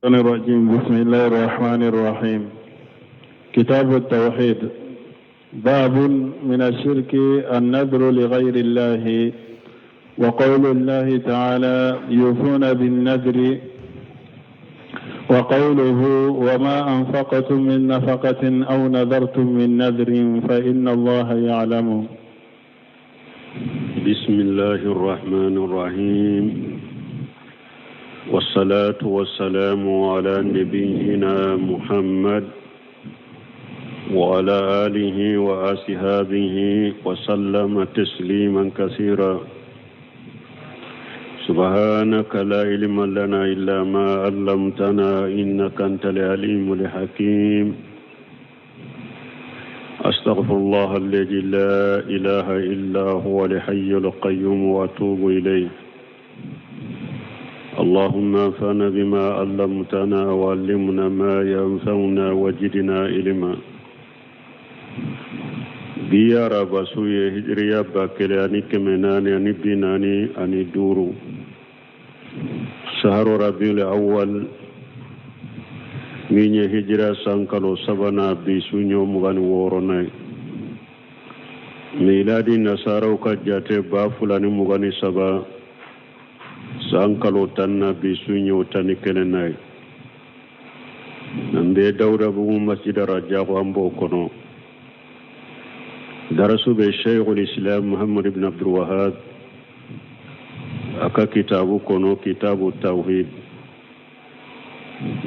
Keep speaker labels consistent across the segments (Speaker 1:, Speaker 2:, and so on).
Speaker 1: الرجيم. بسم الله الرحمن الرحيم. كتاب التوحيد. باب من الشرك النذر لغير الله، وقول الله تعالى يوفون بالنذر، وقوله وما أنفقتم من نفقة أو نذرتم من نذر فإن الله يعلمه.
Speaker 2: بسم الله الرحمن الرحيم، والصلاة والسلام على نبينا محمد وعلى آله وأصحابه وسلم تسليما كثيرا. سبحانك لا علم لنا إلا ما علمتنا إنك أنت العليم الحكيم. أستغفر الله الذي لا إله إلا هو الحي القيوم وأتوب إليه. اللهم انفعنا بما علمتنا وعلمنا ما ينفعنا وزدنا علما. بيا رب سوي هجريا باكلاني كمناني أني بناني أني دورو شهر ربيع الأول من هجرة سانكالو سبنا بسونيو مغاني ووروناي. ميلادي نصارو كجاتي بافلاني مغاني سبا sankalo tanna bisunyo tani kenenai nambe dawda bu masjid rajahu ambo kono darasu be shaykhul islam muhammad ibn abdul wahhab aka kitabu kono kitabu tawhid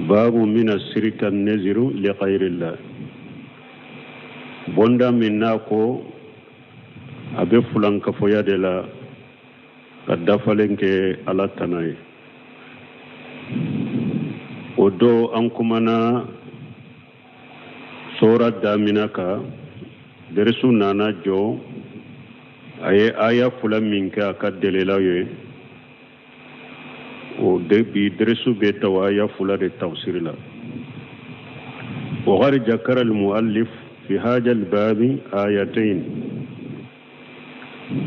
Speaker 2: babu min as-shirk an-nazru li ghayrillah. Bonda minna ko abe fulanka foyade la kaddafalenke ala tanay odo an kumana sura daminaka dersu nana jo aye aya fula minka akadelelaye o debi dersu beta aya fula de tafsir la. وغير ذكر المؤلف في هذا الباب آيتين.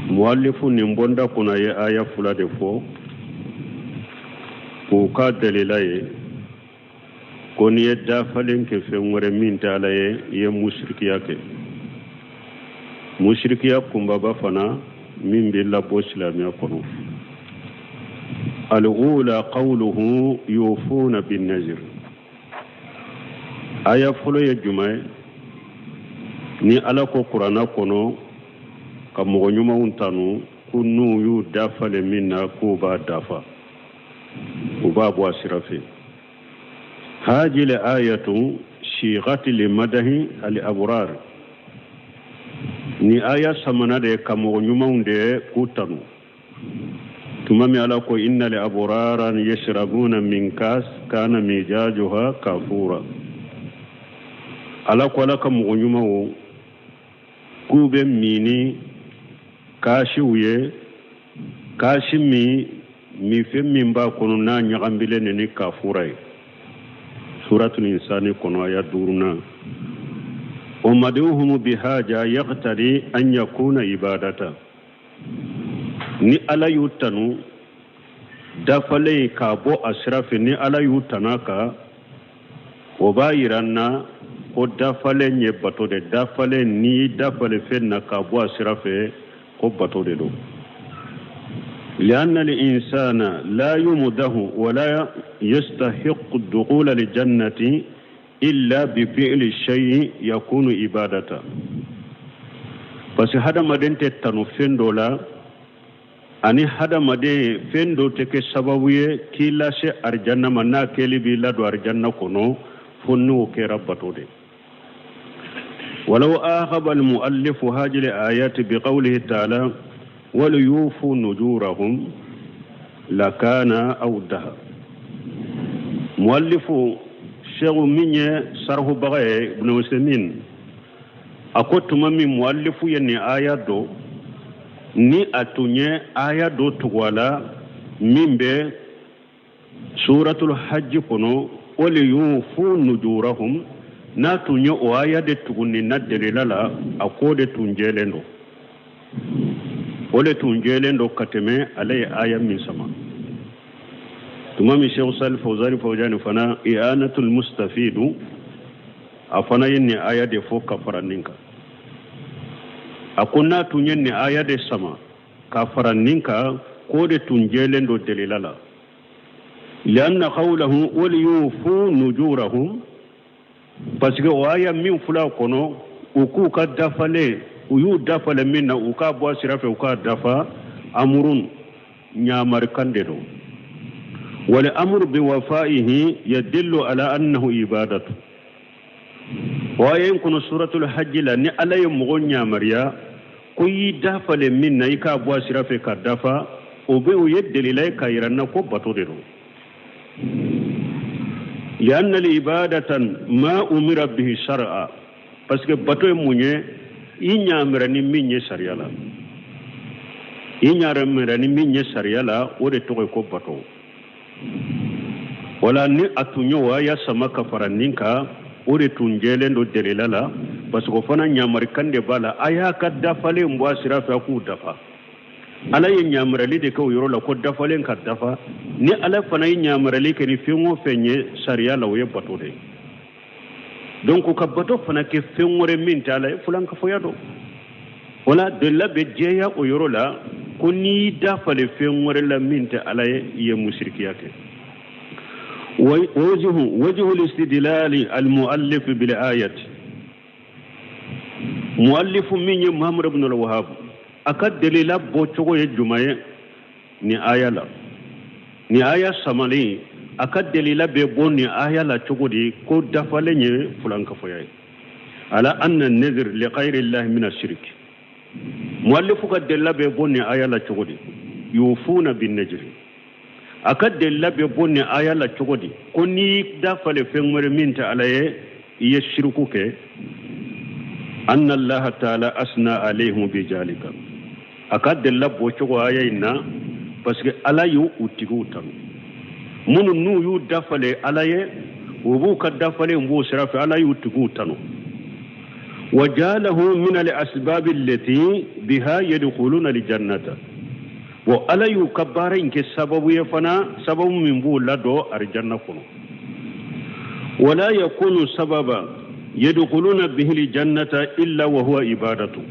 Speaker 2: muallifu nimbonda kuna ye aya fula de fo ko ka dalila ye ko ni dafalen ke fe ngore min tala ye mushrikiya ke mushrikiya kumba ba fana min billa bo islamiya kono. al-ula qawluhu yufuna bin nazr. aya fula ye jumay ni ala ko qur'ana kono ka mogo ɲumanw tanu ko n'u y'u dafale min na k'u b'a dafa u b'a bɔ a sira fɛ. هذه الآية صيغة لمدح الأبرار. ni aya samana de ka mogo ɲumanw de k'u tanu tuma min ala ko inna li abrara yashrabuna min kas kana mijajuha kafura. ala ko ala ka mogo ɲumanw k'u bɛ mini kashi uye kashi mi fe min ba kono na nyagambile ni kafurai. suratul insani kono aya duruna. umaduhum bihaja yaqtadi an yakuna ibadata. ni ala yutanu dafale ka bo asrafi ni ala yutanaka obayiranna o dafale nye bato de dafale ni dafale fe na ka bo asrafi قبطوا له. لأن الإنسان لا يمده ولا يستحق الدخول للجنة إلا بفعل الشيء يكون إبادة. بس هذا مدين تتنفين دولا أني هذا مدين فين دو تك سبوية كلا شيء أرجانا منا كلي بلا دو أرجانا كنو فنو كربطوا له. ولو آخب المؤلف هذه الآيات بقوله تعالى وليوفوا نذورهم لكان أوضح. مؤلف شيخ مني سره بغي ابن مسلمين أكوت ممي مؤلف يعني آيات دو ni atunye aya do tugwala mimbe suratul hajj kono وليوفوا نذورهم na tunyo o aya de tugunni na delilala akode tunjelendo ole tunjelendo kateme alay aya min sama تمام الشيخ صالح فوزان فوجان فنا إعانة المستفيد أفنا يني آية دي فوق كفرانينك أكونا تنيني آية دي سما كفرانينك كود تنجيلن دو دليلالا لأن قوله وليوفوا نجورهم باسكو آية من فلا كونو وكو كدفالي ويو دفال منا وكا بواسرافة وكا دفا أمرون نيامر كانددو والأمر بوفائه يدل على أنه إبادة ويمكن سورة الحج لأن على يمغن نيامريا كي دفال منا يكا بواسرافة كدفا وبيو يدل إليك يرنا كوباتو ديرو لأن الإبادة ما أمر به شرعا باسكو باتو مونيه إنيامرني ميني سريالا إنيامرني ميني سريالا ودي توغي كوباتو ولا ني أتونيو يا سما كفرانينكا ودي تونجيلن دو دليلالا باسكو فانا نيامركان دي بالا أيا كدفالي مباسرا فاكو دفا ala ye ñamarali de ko yoro la ko dafalen ka dafa ni ala fana ye ñamarali ke ni fengo fenye sharia la ye bato de donc ka bato fana ke fengore min tala fulan ka foyado wala de la be jeya o yoro la ko ni dafale fengore la min ta ala ye mushrikiyake وجه الاستدلال المؤلف بالآية مؤلف من محمد بن الوهاب akad delila bo chogo ye jumaye ni aya la ni aya samali akad delila be bo ni aya la chogo di ko dafale nye fulanka foyay ala anna an-nadhr li ghayri allah min ash-shirk muallifu kad delila be bo ni aya la chogo di yufuna bin najr akad delila be bo ni aya la chogo di ko ni dafale fengmere minta alaye ye shirku ke anna allah ta'ala asna alayhim bi jalika akad della bochogo ayina parce que ala yu utigu tan munu nu yu dafale alaye wubu kad dafale mbu sirafi ala yu utigu tan wajalahu min al asbab allati biha yadkhuluna al jannata wa ala yu kabara inke sababu yafana sababu min bu lado ar janna kuno wala yakunu sababa yadkhuluna bihi al jannata illa wa huwa ibadatu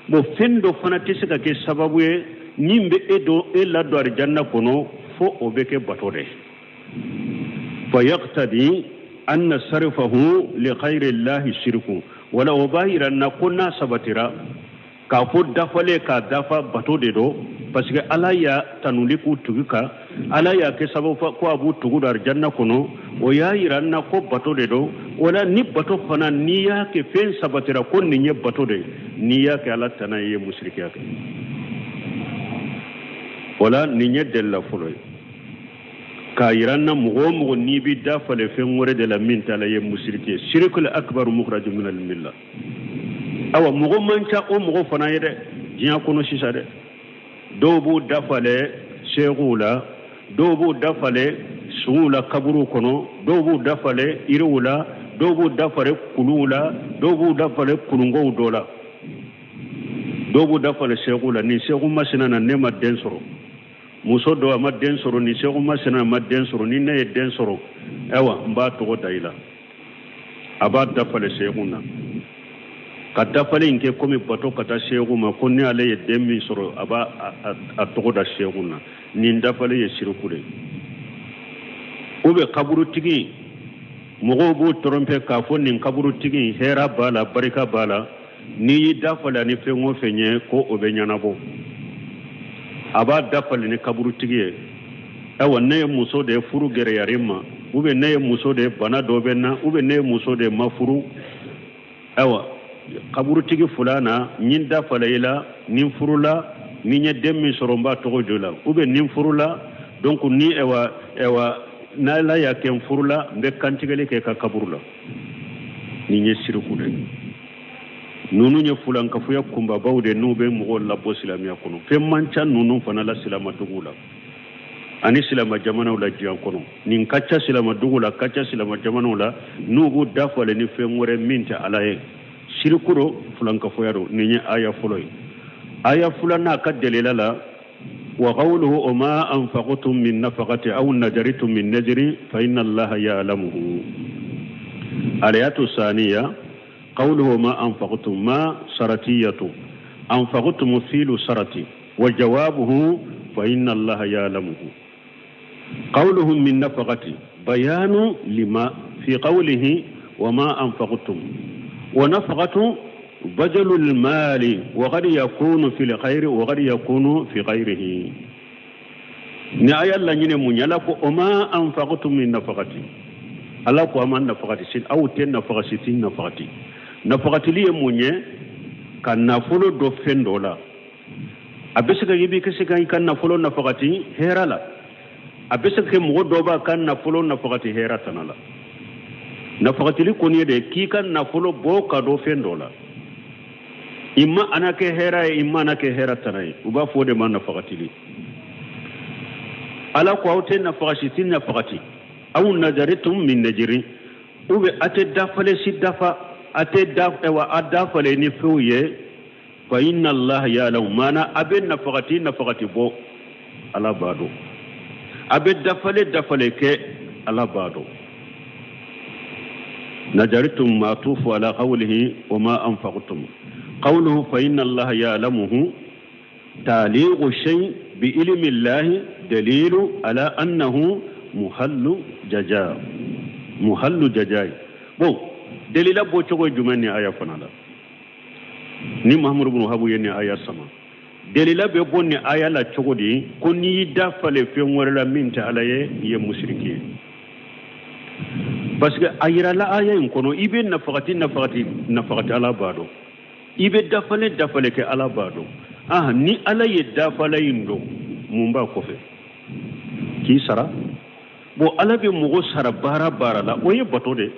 Speaker 2: bo fendo fana tisika ke sababu ye nimbe edo ella do arjanna kono fo obeke batode fa yaqtadi an sarfahu li ghayri allahi shirku wala ubahira na kunna sabatira ka fo dafale ka dafa batode do parce que ala ya tanuliku tuguka ala ya ke sababu ko abu tugu arjanna kono o ya iranna ko batode do wala ni bato fana niya ke fen sabatira ko ni nye batode niya ke ala tana ye musrikiya ke wala ni nye della fulo ka iranna mugo ni bi dafale fen wore de la minta la ye musrikiya shirkul akbar mukhraj min al milla awa mugo mancha o mugo fana yede jiya kono sisa de dobu dafale sheikhula dobu dafale sungula kaburu kono dobu dafale irula dobu dafale kulula dobu dafale kulungo dola dobu dafale sheikhula ni sheikhu masina na nema densoro muso do ma densoro ni sheikhu masina ma densoro ni ne densoro ewa mba to daila aba dafale sheikhuna ka dafale inke komi bato kata sheikhu ma konni ale ye demi soro aba atogo da sheikhuna ni dafale ye shirkure ube kaburu tigi mogo bu trompe ka fo nin kaburu tigi hera bala barika bala ni dafala ni fengo fenye ko obe nyanabo aba dafala ni kaburu tigi awa ne muso de furu gere yarima ube ne muso de bana dobena ube ne muso de mafuru awa kaburu tigi fulana nyin dafala ila nin furula ni nye demi soromba togo jola ube nin furula donc ni ewa na la ya ken furula mbe kantigale ke ka kaburula ni nye sirku de nunu nye fulan ka fuya kumba bawde nube mo la bo islamia kono fe mancha nunu fana la silama dugula ani silama jamana wala jiyan kono nin kacca silama dugula kacca silama jamana wala nubu dafale ni fe ngore minta alaye sirkuro fulan ka fuya do ni nye aya fuloy aya fulana ka delela la وقوله وما أنفقتم من نفقة أو نجرتم من نجر فإن الله يعلمه. الآية الثانية قوله ما أنفقتم ما سرتية أنفقتم فيل سرتي وجوابه فإن الله يعلمه. قوله من نفقة بيان لما في قوله وما أنفقتم، ونفقة بذل المال وقد يكون في الخير وقد يكون في غيره. نعيا لنين منيلك وما أنفقتم من نفقة الله كما نفقة سين أو تين نفقة ستين نفقة نفقة لي مني كان نفلو دوفين دولا أبسك يبي كسك كان نفلو نفقة هيرالا أبسك مغدوبا كان نفلو نفقة هيرا تنالا نفقة لي كوني دي كي كان نفلو بوكا دوفين دولا إما أنا كهيرا إما أنا كهيرا تناي وبا فودي ما نفقة لي على قوتين نفقة ستين نفقة أو نجرتم من نجري وب أتدافل سدافا أتدافل وأدافل نفويه فإن الله يعلم ما أنا أبن نفقة بو على بعضه أبن دافل كي على بعضه. نجرتم ما توف على قوله وما أنفقتم قوله فإن الله يعلمه تعليق الشيء بعلم الله دليل على أنه محل جزاء بو دليل بو تشوي جماني آية فنالا ni Muhammad ibn Habu yenni aya sama delila be bonni aya la tshogodi konni dafale fe ngorla minta alaye ye mushriki parce que ayira la aya en kono ibe nafaqati ala bado ibe dafale ke ala bado ni ala ye dafale indo mumba ko fe ki sara bo ala be mugo sara bara la oye bato de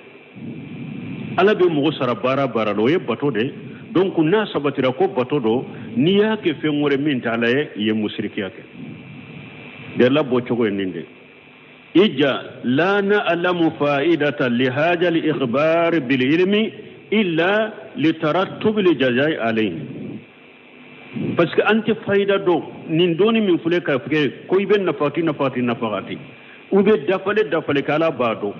Speaker 2: ala be mugo sara bara la oye bato de donc na sabatira ko bato do ni yake fe ngore min tala ye mushriki yake de la bo chogo ninde ija la na'lamu fa'idatan li hadha al-ikhbar bil ilmi illa li tarattub li jazai alayhi parce que anti faida do nin doni min fule ka fe ko iben nafati ube dafale kala bado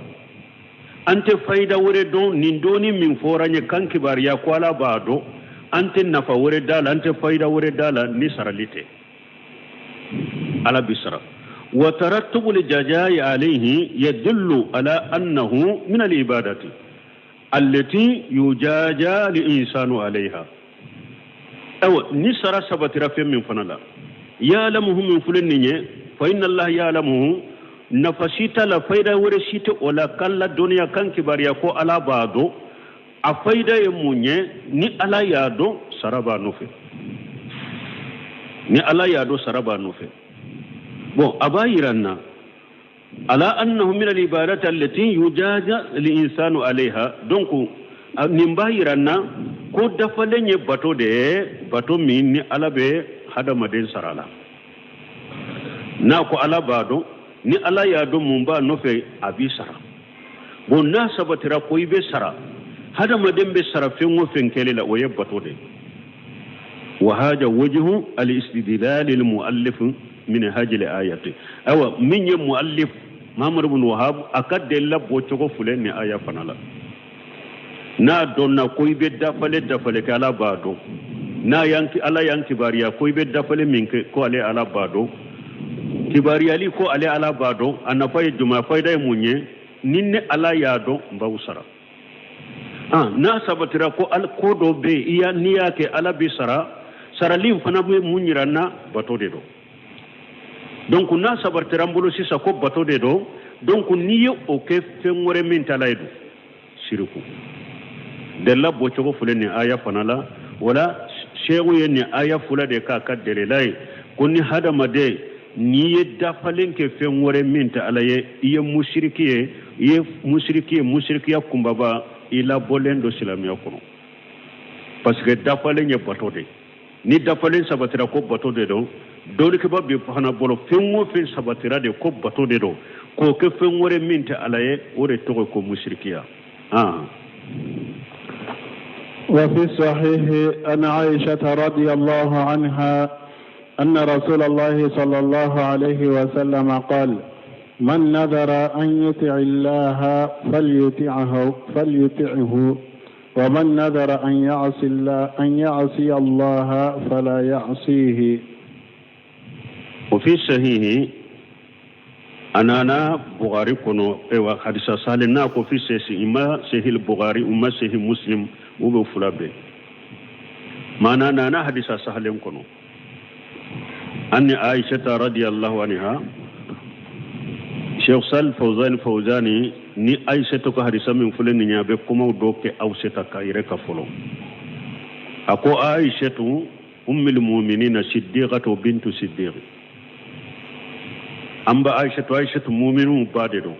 Speaker 2: ante faida wore don nin doni min foranye kan kibariya ko ala bado ante nafa wore dala ante faida wore dala ni saralite ala bisra wa tarattubu li jazai alayhi yadullu ala annahu min al ibadati allati yujaja li insanu alayha aw ni sara sabatira fe min fanala ya'lamuhu min fulinni fa inna allaha ya'lamuhu nafasita la faida wore sita wala kala dunia kan kibariya ko ala bado a faida ye munye ni ala yado saraba nufe bon abayiranna ala annahu min al ibadati allati yujaja li insanu alaiha donc nimbayiranna ko dafalenye bato min ni ala be hadama den sarala na ko ala bado ni ala ya do mumba no fe abi sara bon na sabatira ko ibe sara hada madembe sara fe ngo fenkele la oyebato de wa hada wajhu al istidlal al muallif min hajil ayati awa min ya muallif Muhammad ibn Wahhab akade la bo choko fulen ni aya fanala na donna ko ibe dafale kala bado na yanki ala yanki bariya ko ibe dafale minke ko ale ala bado kibariyali ko ale ala bado anafay juma fayda munye ninne ala yado mbawsara na sabatira ko al kodo be iya niyake ala bisara saralim fana be munyirana bato de do donc na sabatira mbolo sisa ko bato de do donc niyo o ke fengore min talaydu siriku de la bocho fuleni aya fanala wala shewu yenni aya fulade ka kadele lay konni hada made ni ye dafalen ke fen wore minta alaye iye mushrikiya kumbaba ila bolendo silamiya kono parce que dafalen ye batode ni dafalen sabatira ko batode do dole ke babbe hana bolo fen wo fen sabatira de ko batode do ko ke fen wore minta alaye wore to ko mushrikiya
Speaker 1: وفي الصحيح أن عائشة رضي الله عنها أن رسول الله صلى الله عليه وسلم قال: من نذر أن يطع الله فليطعه، ومن نذر أن يعصي الله فلا يعصيه.
Speaker 2: وفي صحيح أنا بغاري كنو حديث سالنا وفي صحيح إما صحيح البخاري وما صحيح مسلم وبفلابه ما أنا حديث سالم كنو أن عائشة رضي الله عنها شيخ سال فوزاني ni Aisha to ka hadisa min fulen nya be kuma do ke awseta ka ire ka folo ako Aisha tu ummul mu'minin siddiqatu bintu siddiq amba Aisha tu mu'minu bade do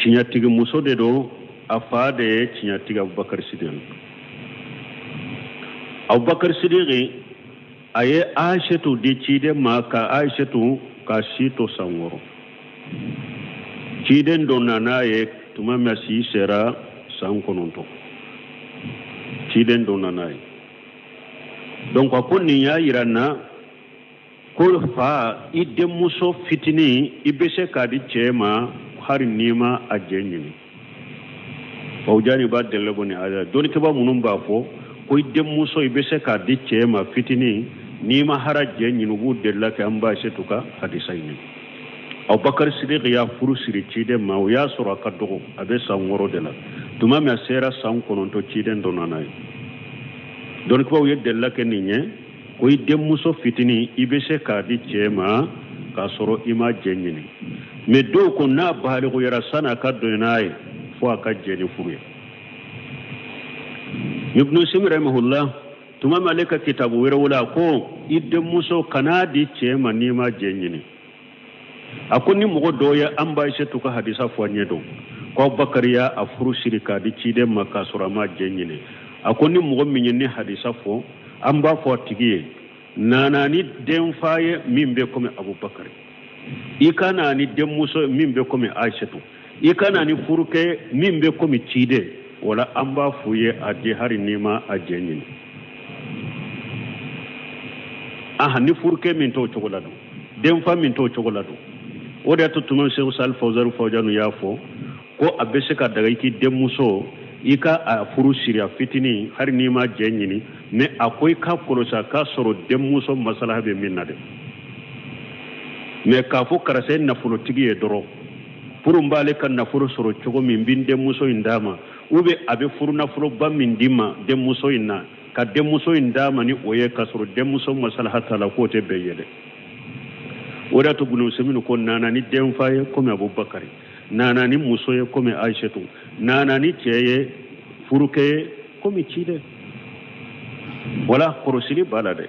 Speaker 2: cinya tigi muso de do afade cinya tigi Abubakar Siddiq aye Aisha tu de cide maka Aisha tu ka sito sangoro ciden donna ye tuma masi sera sankononto ciden donna ye donc ko ni ya irana ko fa ide muso fitini ibese kadi chema hari nima ajenyi fawjani ba delle boni ada doni ke ba munum ba fo ko ide muso ibese kadi chema fitini nima haraje nyinubu della ka amba shetuka hadisaini Abubakar Siddiq ya furu siri cide ma ya sura ka dogo abe sangoro de la tuma me sera sang kononto cide ndonana don ko yedde la ke ninye ko ide muso fitini ibese ka di chema ka soro ima jenyini me do ko na bali ko yara sana ka do nayi fo aka jeni furu ibn Simr rahimahullah tuma malika kitabu wera wala ko ide muso kana di chema nima jenyini akoni mogo doya amba shetu ka hadisa fwanye do ko bakariya afuru shirika di cide makasura ma jenyine akoni mogo minyene hadisa fo amba fo tigiye nanani dem faye mimbe kome Abubakar ikana ni dem muso mimbe kome Aishatu ikana ni furuke mimbe kome cide wala amba fuye adi hari nima ajenyine ni furuke min to chokolado dem fa min to chokolado oda to tuman Sheikh Sal Fawzanu yafo ko abese ka daga ki demuso ika a furu siria fitini har ni ma jenyini ne akoy ka korosa ka soro demuso masalaha be minna de me ka fo karase na fulo tigiye doro furu mbale kan na furu soro chogo min bin demuso indama ube abe furu na fulo ba min dima demuso inna ka demuso indama ni oye ka soro demuso masalaha tala ko te beyede oda to bunu seminu ko nana ni dem faye comme Abubakar nana ni muso ye comme Aishatu nana ni tieye furuke comme cide wala korosili balade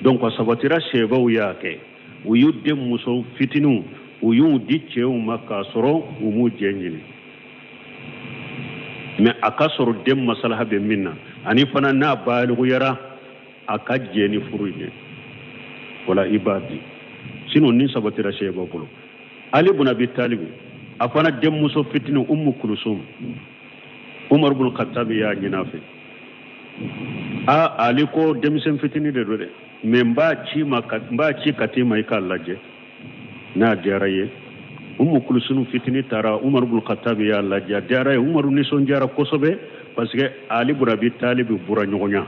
Speaker 2: donc sabatira sheba uyake uyudde muso fitinu uyu diche umaka soro umu jenyini me akasoro dem masalaha be minna ani fana na balu yara akajeni furuje wala ibadi sino ni sabatira sheba bolo Ali ibn Abi Talib afana dem muso fitinu ummu kulsum Umar ibn Khattab ya nyinafe Ali ko dem sen fitini de dode me mba ci katima ikallaje na jaraye ummu kulsum fitini tara Umar ibn Khattab ya laja jaraye Umar ni son jara kosobe parce que Ali ibn Abi Talib bura nyonya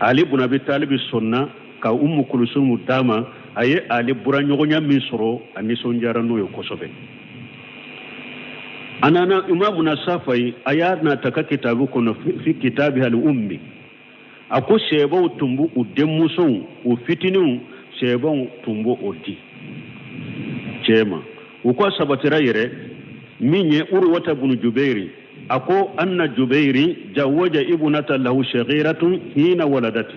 Speaker 2: Ali ibn Abi Talib sonna ka ummu kulsum dama aye Ali bura nyonya min soro ani son jara no yo kosobe anana Imam Nasafai ayana taka kitabu kono fi kitabi al ummi ako shebo tumbu udemuso u fitinu shebo tumbu odi chema uko sabatira yere minye Urwata ibn Jubairi ako anna Jubairi jawaja ibnata lahu shaghiratun hina waladati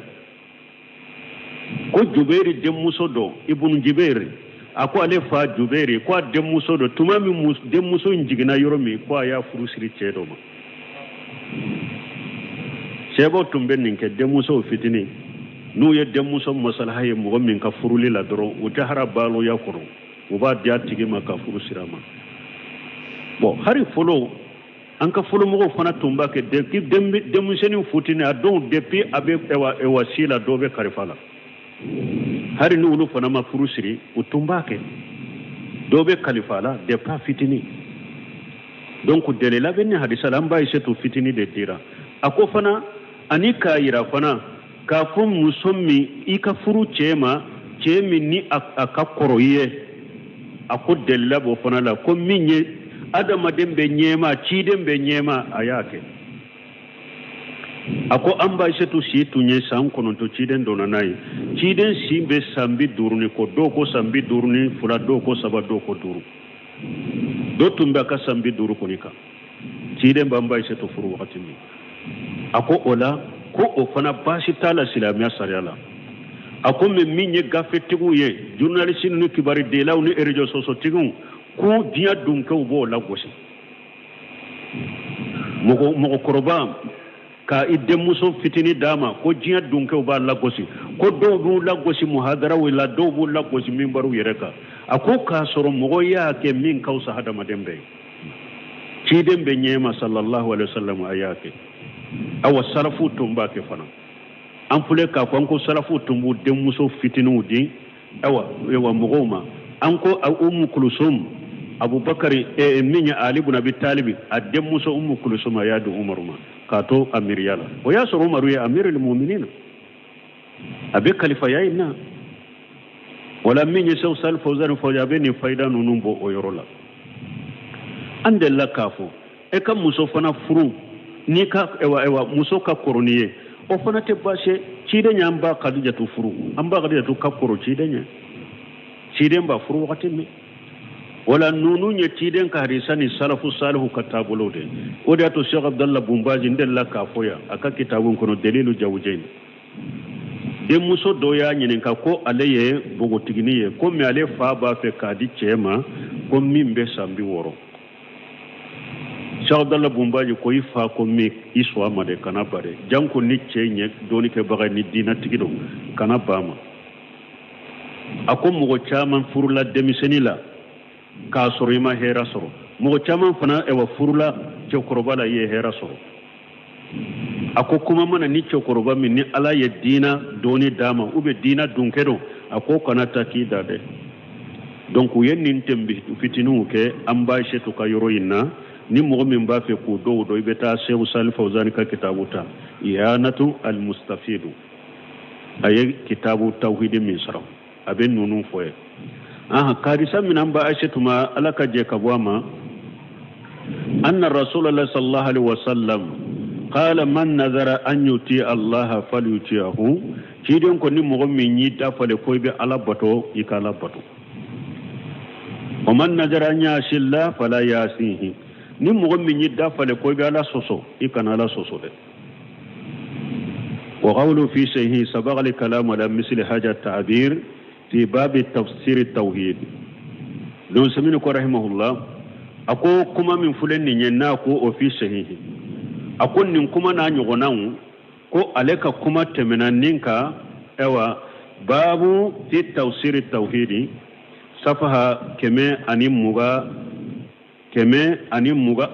Speaker 2: ko Jubairi demuso do ibn Jubairi ako ale fa Jubairi ko demuso do tumami demuso njigina yoromi ko ya furusiri chedo ma sebo tumbe ninke demuso fitini nu ye demuso masalaha ye mo min ka furuli la doro o jahara balo yakuru o ba dia tigi ma ka furusira ma bo hari folo anka fulu mo fana tumba ke de ki dem seni futini adon depuis abe ewa sila dobe karifala hari ni ulu fana ma furusiri utumba ke dobe kalifala de pa fitini donc de la benni hadisa lamba isetu fitini de tira ako fana anika ira fana ka fum musommi ika furu chema chemi ni akakoroye ako de labo fana la ko minye adama dembe nyema chidembe nyema ayake ako amba isetu si tunye san kono to chiden donanai chiden simbe sambi durni ko doko sambi durni fula doko saba doko duru do tumbe ka sambi duru konika chiden bamba isetu furu wakati mi ako ola ko o fana bashi tala silamiya sariala ako me minye gafetigu ye journaliste ni kibari de law ni erejo soso tigun ko dia dunke ubo la gosi mogo koroba ka idde muso fitini dama ko dia dunke uba la gosi ko do bu la gosi muhadara wala do bu la gosi mimbaru yereka ako ka soro mogo ya ke min kausa hada madembe ci dembe nyema sallallahu alaihi wasallam ayake awa salafu tumba ke fana ampule ka ko salafu tumbu de muso fitinu di awa mogoma anko kulsum abubakar minya ali ibn abi talib adem muso kulsum ya du umaruma kato amiriyala o ya soro umaru ya amirul mu'minin abe khalifa ya ina wala minya saw sal fawzan fawjabe ni faida nunumbo o yorola andella kafo e kam muso fana furu ni ka ewa muso ka koroniye o fana te bashe cide nyamba khadija tu furu amba khadija tu kakoro cide nya cide mba furu wakati mi wala nunu nye cide ka harisani salafu salihu katabulode o da to Sheikh Abdullah Bumbaji ndella kafoya aka kitabun kono dalilu jawjain de muso doya nyinen ka ko aleye bogo tiginiye ko mi ale fa ba fe kadi chema ko mimbe sambi woro Sheikh Abdullah Bumbaji ko ifa ko mi iswa made kana bare janko ni chenye doni ke baga ni dina tigido kana bama ako mugo chaman furula demisenila ka sorima hera soro mugo chaman fana ewa furula chokorobala ye hera soro ako kuma mana ni chokoroba min ni ala ye dina doni dama ube dina dunkedo ako kana takida de donc yennin tembi fitinu ke amba shetu ka yoro yinna ni mo min ba fe ko do ibeta Sheikh Salih Fawzan ka kitabuta iyanatu almustafidu aye kitabu tauhid min sara aben nunu foye karisa min amba aishatu ma alaka je kabwama anna rasulullah sallallahu alaihi wasallam qala man nadhara an yuti Allah falyutihu kidon ko ni mo min yi da fale ko be alabato ikala bato wa man nadhara an yashilla fala yasihi ni mo min yi da fale ko be ala soso ikana ala soso de wa qawlu fi shayhi sabagha al kalam ala misli haja ta'bir في باب تفسير التوحيد لو سمينكو رحمه الله أكو كما من فلن يناكو وفي صحيح أكو نكما نانيغناو كو عليك كما تمنانينكا ايوا باب في تفسير التوحيد صفحة كما أني موغا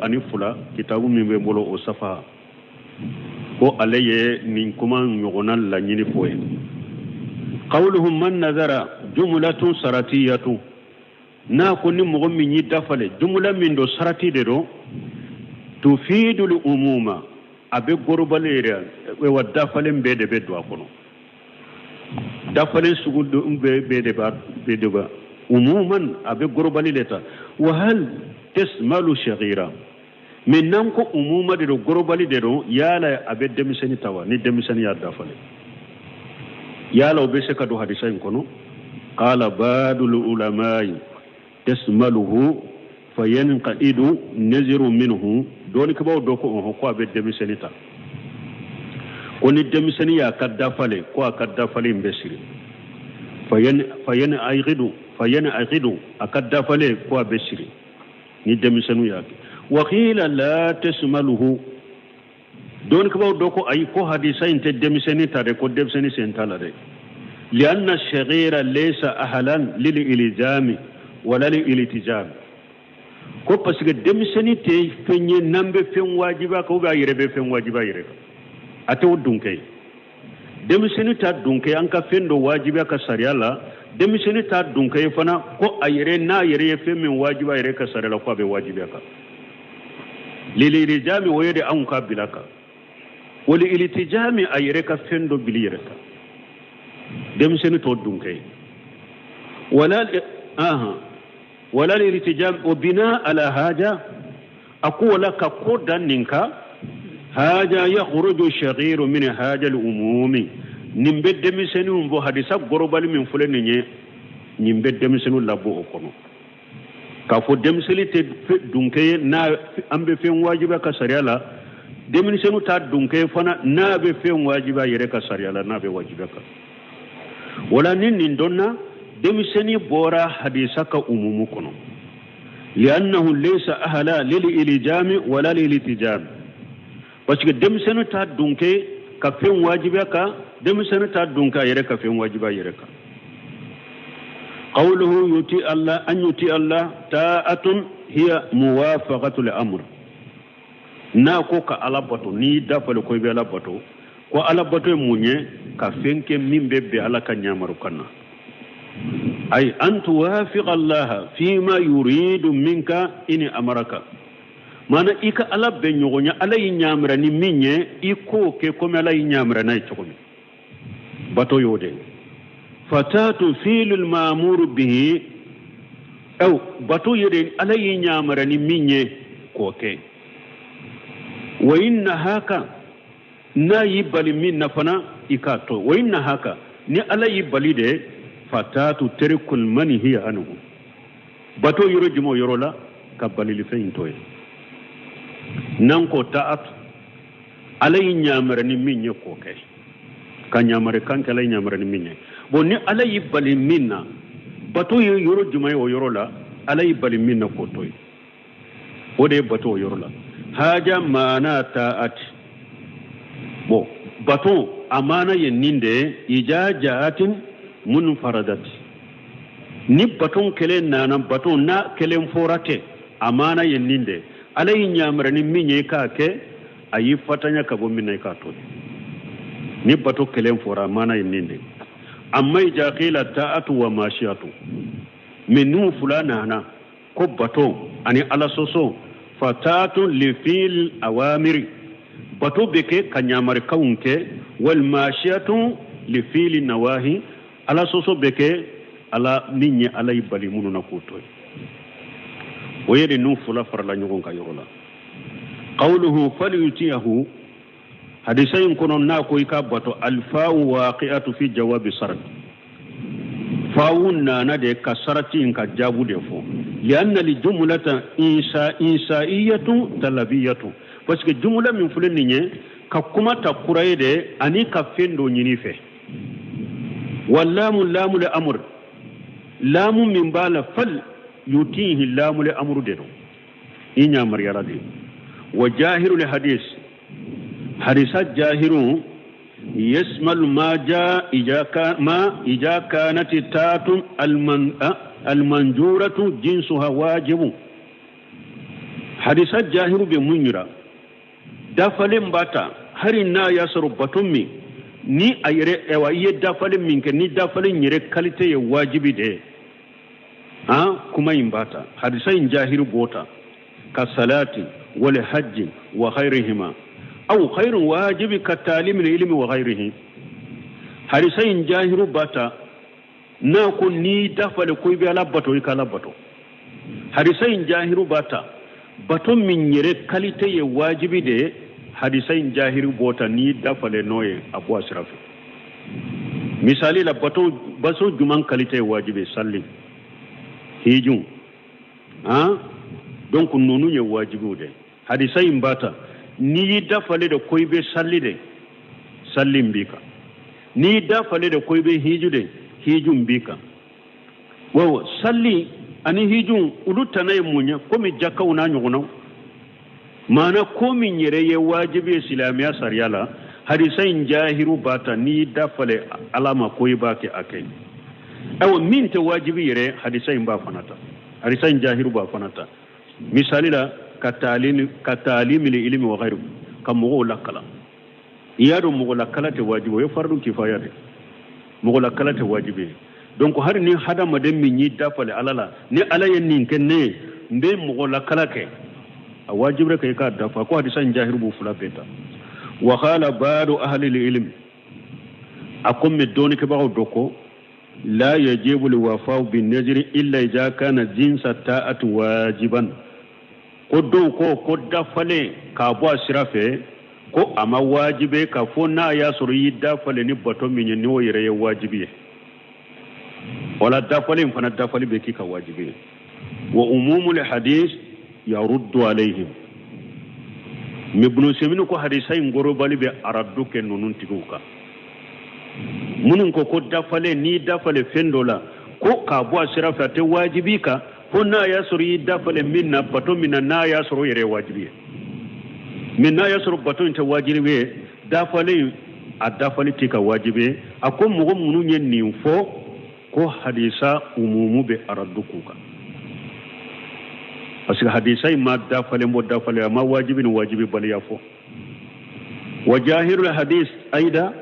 Speaker 2: أني فلا كتاب من بيبولو او صفحة كو عليه نكما نيغنان لنيني فوين قولهم من نذر جملة سراتية ناكل مغمي يدفل جملة من دو سراتي دو تفيد الأمومة أبي قرب ليريا ودفل بيد بيد واكونو دفل سقود بيد بيد عموما أبي قرب ليريا وهل تسمل شغيرا من نامكو عموما دو قرب ليريا يالا أبي دمسني توا ني دمسني يدفل يا لو بسك دو حديثين كنو قال بعض العلماء تسمله فينقعد نذر منه دون كبو دوكو كو ابي دمسنيتا وني دمسني يا كدافله كو كدافله مبشري فين ايغدو اكدافله كو بشري ني دمسنو يا وقيل لا تسمله دون كبو دوكو اي كو حديثين تدمسني تاري كو دمسني سنتالا دي لان الشغير ليس اهلا للالزام ولا للالتزام ko parce que demiseni te fenye nambe fen wajiba ko ga yere be fen wajiba yere ate wudunke demiseni ta dunke an ka fendo wajiba ka sariala demiseni ta dunke fana ko ayere na yere fe min wajiba yere ka sariala ko be wajiba ka lili rijami woyede an ka bilaka wali iltijami ayere ka fendo bilire ka demiseni to dunke ولا الارتجام وبناء على هذا أقول لك قد ننكا هذا يخرج الشغير من هذا الأموم نمبد مسنون بو حديثا غربال من فلان نمبد مسنون لابو أكونو كافو دمسلي تدونكي نا أمبي فين واجبا كسريالا دمسنون تا دونكي فانا نا بي فين واجبا يريكا سريالا نا بي واجبا ولا نين دونا دمسني بورا حديثك أمومكم لأنه ليس أهلا للإلجام ولا للإلتجام بس دمسني تادونك كفين واجبك دمسني تادونك يرك كفين واجبا يرك قوله يطيع الله أن يطيع الله طاعة هي موافقة الأمر ناكو كالابطو ني دافل كوي بالابطو كو الابطو مونيه كفين كمين بيبي على كنيامرو كنا أي أن توافق الله فيما يريد منك إن أمرك mana ika ala benyogonya ala yinyamra ni minye iko ke kome ala yinyamra na ichokome bato yode fatatu filul ma'mur bihi aw bato yode ala yinyamra ni minye koke wa inna haka na yibali min nafana ikato wa inna haka ni ala yibali de fatatu terikul manhi anhu bato yoro jimo yorola kabali li feintoy nanko ta'at alay nyamara ni minye ko kay ka nyamare kan kala nyamara ni minye bonni alay bali minna bato yoro jumay o yorola alay bali minna ko toy ode bato yorola haja mana ta'at bo bato amana yeninde ijajatin munfaradat ni baton kelen nana baton na kelen forate amana yeninde alay nyamara ni minye ka ke ayi fatanya ka bo minay ka to ni bato kelen fora amana yeninde amma ija qila ta'atu wa mashiyatu minu fulana na ko bato ani ala soso fatatu li fil awamiri bato beke kanyamare kaunke wal mashiyatu li fil nawahi ala soso beke ala minye alay bali munu na kutoy ويري نوف لا فرلا نيغون كا يولا قوله فليتيه حديثين كنون ناكو يكابتو الفاء واقعة في جواب الشرط فاونا ندي كسرتين كجابو ديفو لأن الجملة إنشائية طلبية بس الجملة من فلنية ككما تقرأي دي أني كفندو نينيفه واللام لام الأمر لام من بال فل يتيه اللام لأمر دينو إنيا مريالا دي وجاهر الحديث حديثات جاهر يسمل ما جاء إذا كانت تات المنجورة جنسها واجب حديثات جاهر بمنيرا دافلين باتا هرنا يسر بطمي ni ayre ewa iye dafalin minke ni dafalin yire kalite ya wajibi de kuma imbata hadisain jahiru bota ka salati wal hajji wa ghayrihima aw khayrun wajibi ka talim al ilmi wa ghayrihi hadisain jahiru bata na ko ni dafale ko bi ala bato ka ala bato hadisain jahiru bata bato min yire kalite ya wajibi de hadisain jahiru bota ni dafale noye abu asrafi misali la bato juman kalite wajibi salli hijun donc nonu ye wajibu de hadisai mbata ni dafale de koybe salli de salli mbika ni dafale de koybe hiju de hijun mbika wawa salli ani hijun ulutana munya komi jakawna nyugono mana komi nyere ye wajibi islamiya sariyala hadisai jahiru bata ni dafale alama koyba ke akai aw min te wajibi yere hadisai mba fanata hadisai jahiru ba fanata misali la كتعليم العلم وغيره كمغو لكلا يادو مغو لكلا تواجب يفرد كفاية مغو لكلا تواجب donc har ni hada maden min yi dafale alala ni ala yen nin kenne mbe mugol la kala ke wajib rek ka dafa ko hadisan jahir bu fula beta wa qala ba'du ahli al-ilm akum medoni ke bawo doko la yajibu li wafa bin najri illa idha kana jinsa ta'at wajiban ko do ko dafale ka bo asirafe ko ama wajibe ka fo na ya suru yi dafale ni bato min ni wo yere wajibi ولا دافلين فانا دافلي بكي كواجبين وعموم الحديث يرد عليهم مبنو سمينو كو حديثين غروبالي بي اردوك نونون تيغوكا منن كو دافلي ني دافلي فندولا كو كابوا سرافه تي واجبيكا فنا يسري دافلي منا باتو منا نا يسرو يري واجبي منا يسرو باتو انت واجبي دافلي ادافلي تيكا واجبي اكو مغو منو ني فو ko hadisa umumu be aradukuka parce que hadisa ma dafale mo dafale ma wajibi bal yafo wa jahirul hadis aida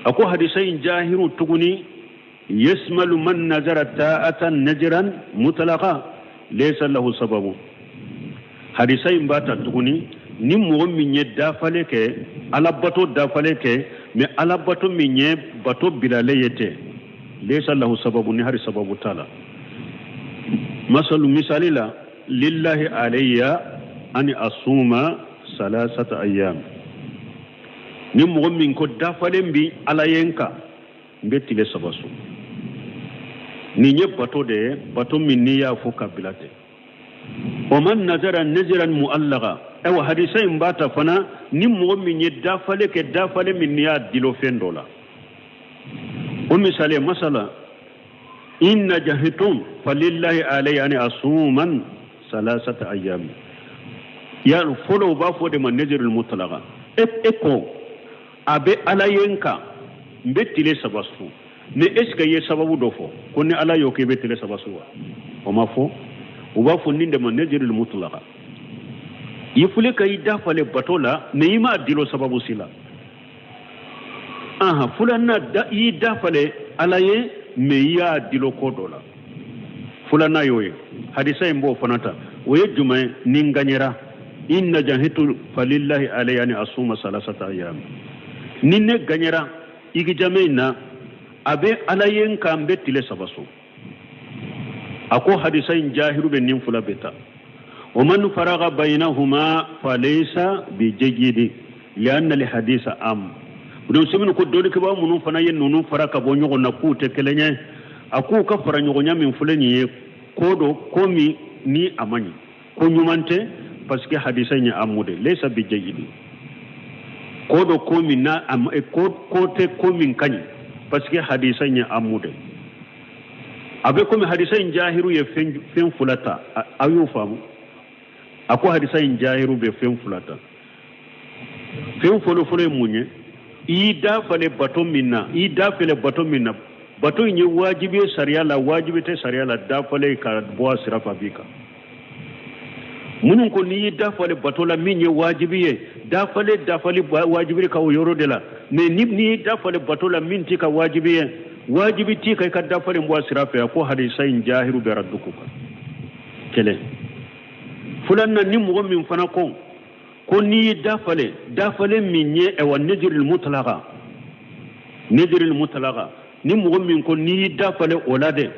Speaker 2: ako hadisa jahiru tuguni yasmalu man nazara ta'atan najran mutlaqa laysa lahu sababu hadisa bata tuguni ni mo min ye dafale ke alabato dafale ke me alabato min ye bato bilale yete ليس له سبب نهر سبب تعالى مثال لا لله علي أن أصوم 3 أيام نمو من كو دافلن بي على ينكا بيتي لسباسو نيني باتو من نيا فوكا بلاته ومن نظر نزرا مؤلغا ايوا حديثين باتا فنا نمو من دافل من نيا ديلو فندولا ومثال مثلا إن جهتم فلله علي أن أصوما 3 أيام يا فلو بافو دي من نجر المطلقة إكو أبي على ينكا بيتي سباسو ne eska ye sababu dofo konni ala yo ke betele sabasuwa o mafo o bafo ninde man najrul mutlaqa yifule kay dafale batola ne yima dilo sababu sila aha fulana da yi dafale alaye me ya dilo kodola fulana yoye hadisa imbo fanata waye jumay ninganyera inna jahitu falillahi alayani asuma 3 ayyam ninne ganyera igi jamaina abe alayen kambe tile sabaso ako hadisa jahiru be nin fula beta ومن فرغ بينهما فليس بجيد لأن الحديث أم ودون سمين كو دولي كبا منون فنا ينونو فرق بو نيغو نكو تكلنye aku ka fara nyogo nyami mfuleni kodo komi ni amani ko nyumante parce que hadisa nya amude laysa bijayidi kodo komi na am kote komi kany parce que hadisa nya amude abe komi hadisa jahiru ye fen fulata ayu famu ako hadisa jahiru be fen fulata fen folo munye ida fale bato minna bato yi wajibi sariya la wajibi te sariya la dafale ka boa sirafa bika munun ko ni dafale bato la minye wajibi ye dafale wajibi ka yoro de la mais ni dafale bato la minti ka wajibi ye wajibi ti ka dafale boa sirafa ko hadisa jahiru be radduku kele fulanna ni mo min fana ko ni dafale minye e wa najrul mutlaqa ni mo min ko ni dafale olade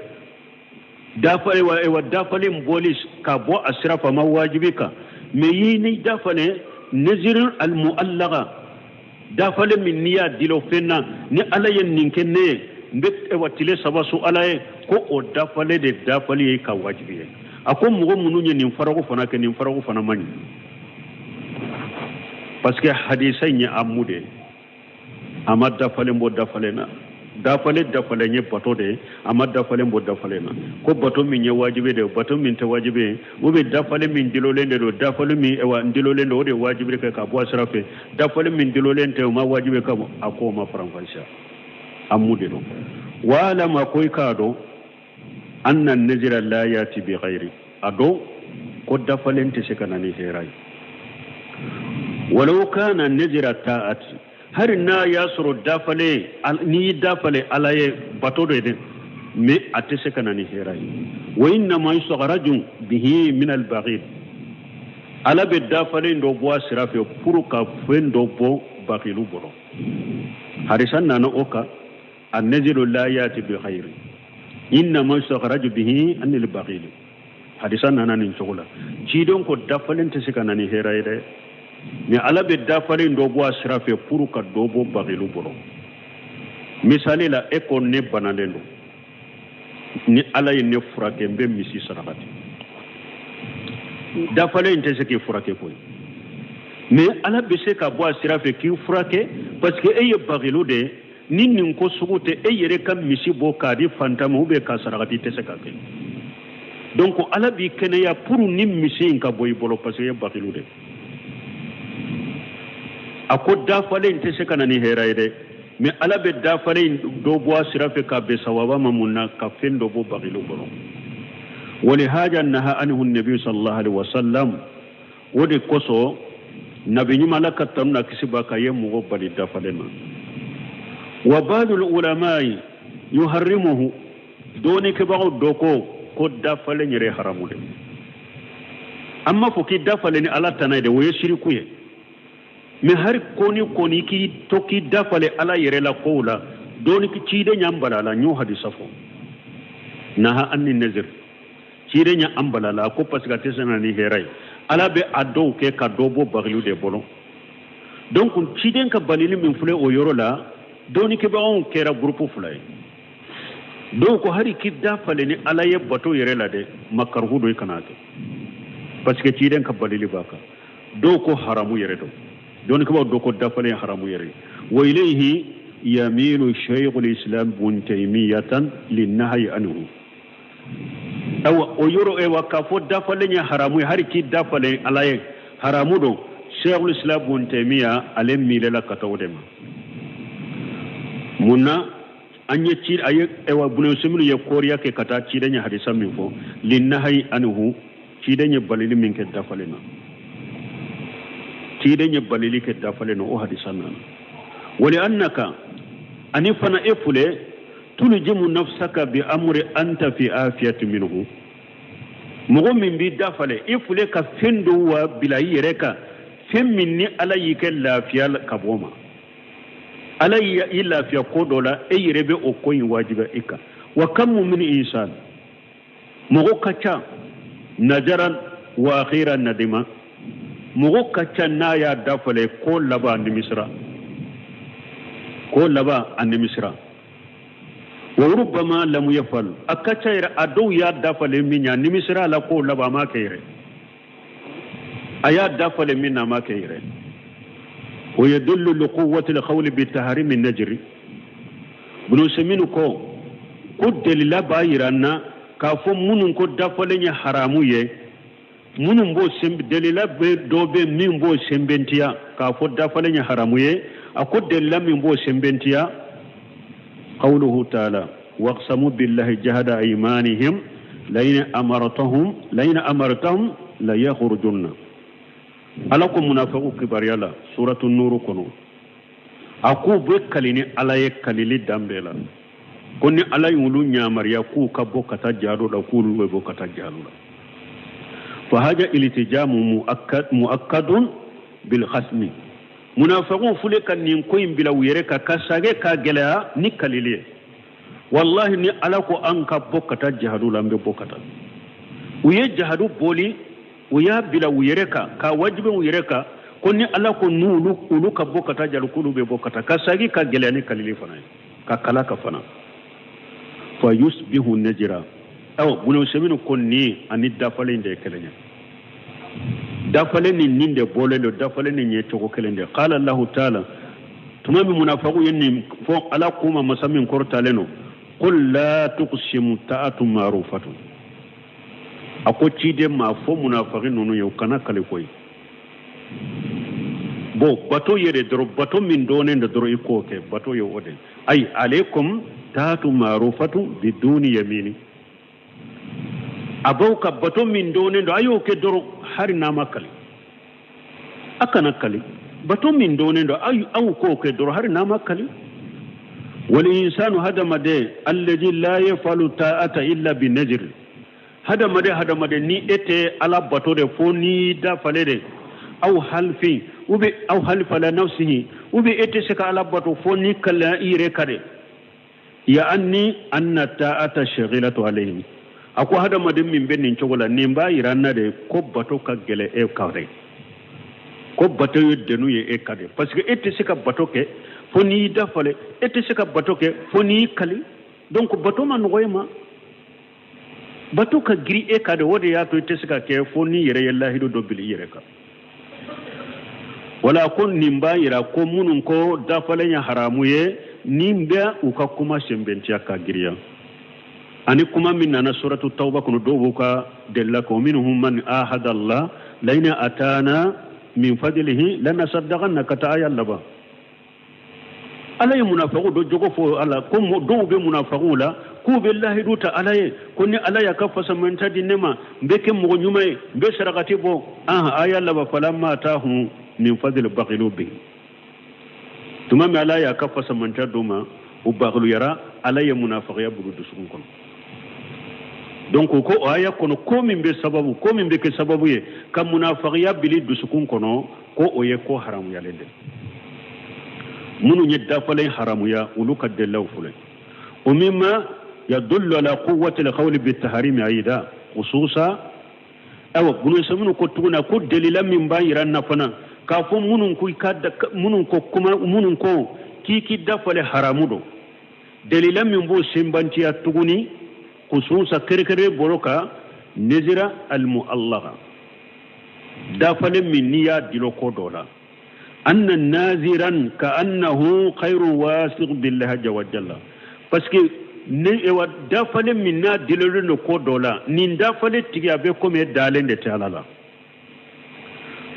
Speaker 2: dafale wa dafale mbolis ka bo asrafa ma wajibika me yi ni dafale najrul al muallaqa dafale min niya dilo fenna ni alayen ninkene mbet e watile sabasu alaye ko o dafale ka wajibi ako mo mununye nin farago fana mani parce que hadisa nya amude amad dafale mbo dafale na dafale nye bato de amad dafale mbo dafale na ko bato min nye wajibe de bato min te wajibe o be dafale min dilolende do dafale min ewa dilolende o de wajibe ka bo asrafe dafale min dilolende ma wajibe ka ako ma franfaisha amude do wala ma koy kado anna najra la yati bi ghairi ado قد دفلن تسكنني هيراي ولو كان النذر التاءت هرنا يسر الدفلي ني دفلي على بطو دين مي اتسكنني هيراي وانما يستخرج به من البغيض على بالدفلي ندو بوا سرافي بروكا فين دو بو بغيلو برو حرسنا نوكا النذر لا ياتي بخير انما يستخرج به عن البغيض حديثنا نان شغلا جيدون كو دفلن تسكنني هيراي دي ni ala be dafale ndo bo asira fe puru ka dobo bagilu boro misali la eko ne banalendo ni ala ye ne furake mbe misi sarakati dafale inte se ki furake koy mais ala be se ka bo asira fe ki furake parce que eye bagilu de nin ko sugute eyere kam misi bo kadi fantama ube ka sarakati te se ka ke donc ala bi kene ya puru nim misi ka boy bolo parce que bagilu de ako dafale inte se kana ni heraide mais ala be dafale do bo sirafe ka be sawaba mamunna ka fendo bo bagilu bolo wali haja naha anhu an-nabi sallallahu alaihi wasallam wodi koso nabi ni malaka tamna kisiba ka yemu go bali dafale ma wa ba'dul ulama'i yuharrimuhu doni ke bago doko ko dafale nyere haramu de amma fuki dafale ni ala tanayde wo shiriku ye mais har koni ki toki dafale ala yere la qawla doni ki cide nyambala la nyu hadisa fo naha anni nazir cide nya ambala la ko pasga tesana ni heray ala be ado ke ka dobo baglu de bolo donc cide ka balili min fule o yoro la doni ke ba on kera groupe fulay donc hari ki dafale ni ala ye bato yere la de makarhu do kanate parce que cide ka balili baka do ko haramu yere do دون كبار دوكو دافلين حرامو يري وإليه يميل شيخ الإسلام ابن تيمية للنهي عنه أو يورو إيوا كافو دافلين حرامو هاركي دافلين على حرامو دو شيخ الإسلام ابن تيمية علم ميلا كتاودم منا أن يتشير أي إيوا بنو سمين يكوريا كتا تشيرين حديثا منفو للنهي عنه تشيرين يبالي منك دافلين تيدن يبالي لك دافلين او حديثنا ولانك ان فنا افله تلجم نفسك بامر انت في عافيه منه مغمن بي دافله افله كفندو وبلا يرeka femminni ala yike lafiya kaboma ala yi lafiya ko dola e yirebe o koyin wajiba ika wa kam min insan mugo kacha najaran wa akhiran nadima mugo kacha na ya dafale ko laba ni misra wa rubbama lam yafal akacha ira adu ya dafale minya ni misra la ko laba ma kayre aya dafale minna ma kayre wa yadullu li quwwati al-qawl bi tahrim an-najr bunu seminu ko dalila bayirana ka fo munun ko dafale nya haramu ye munun bo sembe dalila be dobe min bo sembentiya ka fo dafale nya haramu ye ako dalila min bo sembentiya qawluhu ta'ala waqsamu billahi jahada aymanihim layna amartahum la yakhrujunna alakum munafiqu kibariyala suratul nur kono aku be kalini alaye kalili dambela konni alay wulu nyamariya ku kabbo kata jado da ku lu be kata jado fa haja iltijamu muakkadun bil khasmi munafiqun fule kan nin koyin bila wuyere ka kasage ka gela ni kalili wallahi ni alako an kabbo kata jado lambe bokata uye jahadu boli uya bila wuyereka ka wajibe wuyereka konni alako nulu ulu ka bokata jalu kulu be bokata kasagi ka gelani kalili fana ka kala ka fana fa yusbihu najra aw bunu seminu konni ani dafale inde kelenya dafale ni ninde bolelo dafale ni nyetoko kelende qala allah ta'ala tumami munafiqu yenni fo ala kuma masamin kortaleno qul la tuqsimu ta'atu ma'rufatun ako cide ma fo munafiqin nonu yow kana kale koy bo bato yere dro bato min done nda dro iko ke bato yo ode ay alaikum taatu ma'rufatu biduni yamini abauka bato min done do ayo ke doro hari na makali akana kali bato min done do ayu aw ko ke doro hari na makali wal insanu hadamade alladhi la yafalu ta'ata illa bin najr hadamade ni ete ala bato de foni da falede aw halfi ubi aw halfa la nafsihi ubi ete saka ala bato foni kala ire kade ya anni anna ta'ata shaghilatu alayhi ako hadamade min benin chogola nimba iranna de ko bato ka gele e kawre ko bato yedde nu ye e kade parce que ete saka bato ke foni da fale ete saka bato ke foni kali donc bato man ngoyma bato ka giri e kade wode ya to ete saka ke foni yere yallahi do bili yere ka wala kun nimba ira ko munun ko da fale nya haramu ye nimba uka kuma shembenti aka giriya ani kuma min na suratu tauba kuno do ka della ko minhum man ahada allah laina atana min fadlihi lanasaddaqanna kata ayalla alay munafiqu do jogo fo ala ko do be munafiqu la ku billahi do ta alay ko ni alaya ka fasamanta dinema mbeke mo nyumay be sarakati bo ayalla ba falamma tahu min fadl baqilu bi tuma me alaya ka fasamanta doma o baqilu yara alay munafiq ya budu sukun kon donc ko aya kono ko min be sababu ko min be ke sababu ye kam munafiq ya bili dusukun kono ko o ye ko haram ya lende munu nyedda falay haramu ya uluka delaw fulay ومما يدل على قوة القول بالتحريم أيضا خصوصا أو بنو سمنو كتونا كود دليل من بايران نفنا كافو منون كوي كاد منون كو كما منون كو كي كي دفل حرامودو دليل من بو سيمبانتيا تغني خصوصا كركري بروكا نزرا المؤلغة دفل من نيا دلوكو دولا أن النازرا كأنه خير واثق بالله عز وجل parce que ne ewa dafale minna dilolu no ko dola nin dafale tigi abe ko me dalende te alala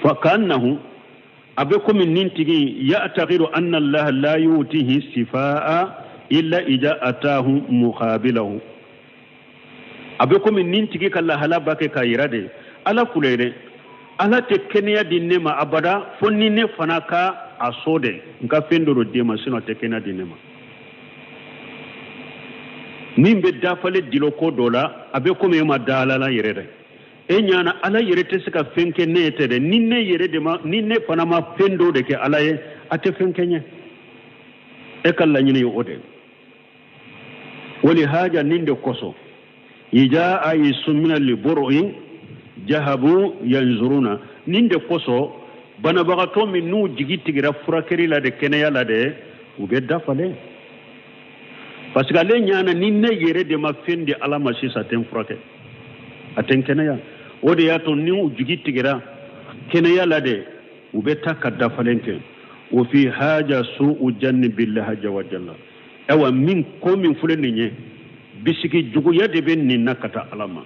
Speaker 2: fa kannahu abe ko min nin tigi ya'taqidu anna allah la yutihi sifaa illa ija atahu muqabilahu abe ko min nin tigi kala halaba ke kayirade ala kulere ala te kenya dinema abada fonni ne fanaka asode nka fendoro dema sino te kenya dinema min be dafale dilo ko dola abe ko me ma dala la yere e nyana ala yere te sika fenke ne te de ninne yere de ma ninne fana ma fendo de ke ala ye ate fenke nye e kala nyini yo ode wali haja ninde koso ija ay sumina li bur'i jahabu yanzuruna ninde koso bana baga to min nu jigi tigira furakeri la de kenaya la de ube dafale parce que les nyana ninne yere de ma fendi ala ma sisa ten frake aten kenaya ode ya to ni ujugi tigira kenaya la de ubeta kadda falenke wa fi haja su'u janni billahi azza wa jalla ewa min ko min fuleni nye bisiki jugu ya de ben ni nakata alama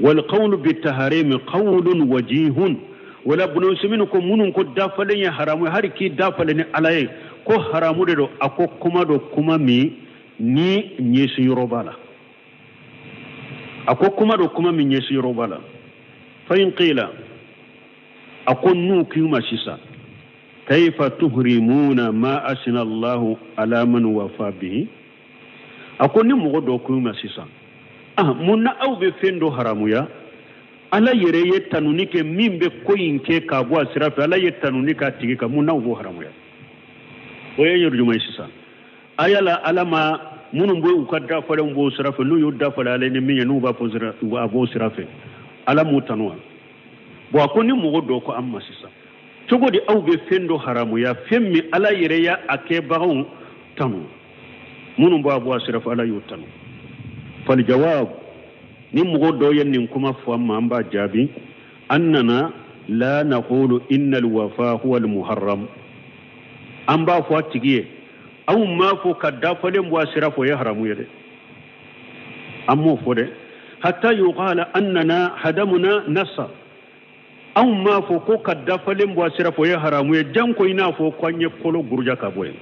Speaker 2: wal qawlu bit tahrim qawlun wajihun wala bunu simin ko munun ko dafalen ya haramu har ki dafalen alaye ko haramu de do ako kuma mi ni nyesi yorobala ako kuma do kuma min nyesi yorobala fa in qila akon nu kiyuma sisa kayfa tuhrimuna ma asna Allah ala man wafa bihi akon ni mo do kiyuma sisa munna aw be fendo haramu ya ala yere yetanuni ke mimbe koyinke ka bo asirafe ala yetanuni ka tigi ka munna wo haramu ya o yeru jumay sisa ayala alama munun boy ukadda fale mbo sirafe nu yudda fale ale ni minya nu ba pozira wa bo sirafe alamu tanwa bo akoni mo do ko amma sisa togodi awbe fendo haramu ya femmi ala yere ya ake bagun tanu munun bo abo sirafe ala yutanu fal jawab ni mo do yen kuma fo amma amba jabi annana la naqulu innal wafa huwa al muharram amba fo tigiye aw ma fo kadda fale mbo sirafo ya haramu yede ammo fo de hatta yuqala annana hadamuna nasa aw ma fo ko kadda fale mbo sirafo ya haramu ye janko ina fo kwanye kolo gurja ka boye